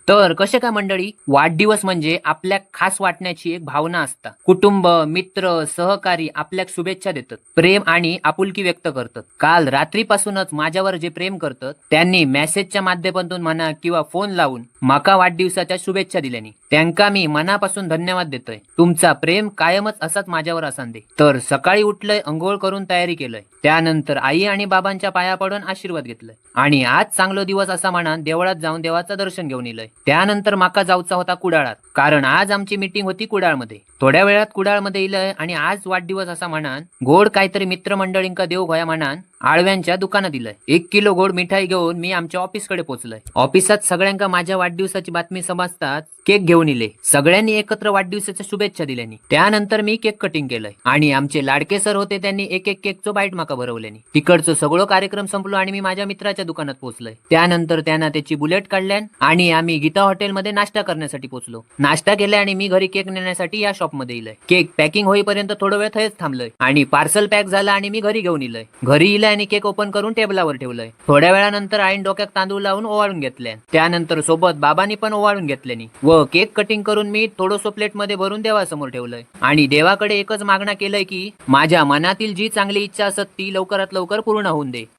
तर कसे काय मंडळी, वाढदिवस म्हणजे आपल्या खास वाटण्याची एक भावना असता. कुटुंब, मित्र, सहकारी आपल्याक शुभेच्छा देतात, प्रेम आणि आपुलकी व्यक्त करतात. काल रात्रीपासूनच माझ्यावर जे प्रेम करतात त्यांनी मेसेजच्या माध्यमातून म्हणा किंवा फोन लावून माका वाढदिवसाच्या शुभेच्छा दिल्यानी त्यांका मी मनापासून धन्यवाद देतोय. तुमचा प्रेम कायमच असाच माझ्यावर असान दे. तर सकाळी उठलंय, अंघोळ करून तयारी केलंय, त्यानंतर आई आणि बाबांच्या पाया पडून आशीर्वाद घेतलाय आणि आज चांगला दिवस असा म्हणून देवळात जाऊन देवाचं दर्शन घेऊन इलंय. त्यानंतर माका जाऊचा होता कुडाळात, कारण आज आमची मीटिंग होती कुडाळमध्ये. थोड्या वेळात कुडाळमध्ये इलंय आणि आज वाढदिवस असा म्हणान गोड काहीतरी मित्रमंडळींका देऊ घया म्हणान आळव्यांच्या दुकानात दिलंय. 1 किलो गोड मिठाई घेऊन मी आमच्या ऑफिसकडे पोहोचलोय. ऑफिसात सगळ्यांका माझ्या वाढदिवसाची बातमी समजतात केक घेऊन इले. सगळ्यांनी एकत्र वाढदिवसाच्या शुभेच्छा दिल्यानी त्यानंतर मी केक कटिंग केलंय आणि आमचे लाडके सर होते त्यांनी एक एक केकचं बाईट माका भरवल्यानी. तिकडचं सगळं कार्यक्रम संपलो आणि मी माझ्या मित्राच्या दुकानात पोहोचलोय. त्यानंतर त्यांना त्याची बुलेट काढल्यान आणि आम्ही गीता हॉटेलमध्ये नाश्ता करण्यासाठी पोहोचलो. नाश्ता केलाय आणि मी घरी केक नेण्यासाठी या शॉप मध्ये इलंय. केक पॅकिंग होईपर्यंत थोडा वेळ थेच थांबलोय आणि पार्सल पॅक झालं आणि मी घरी घेऊन इलंय. घरी इलंय आणि केक ओपन करून टेबलावर ठेवलंय. थोड्या वेळानंतर आईन डोक्यात तांदूळ लावून ओवाळून घेतले. त्यानंतर सोबत बाबांनी पण ओवाळून घेतल्यानी व केक कटिंग करून मी थोडंसं प्लेट मध्ये भरून देवासमोर ठेवलंय आणि देवाकडे एकच मागणं केलंय की माझ्या मनातील जी चांगली इच्छा असत ती लवकरात लवकर पूर्ण होऊन दे.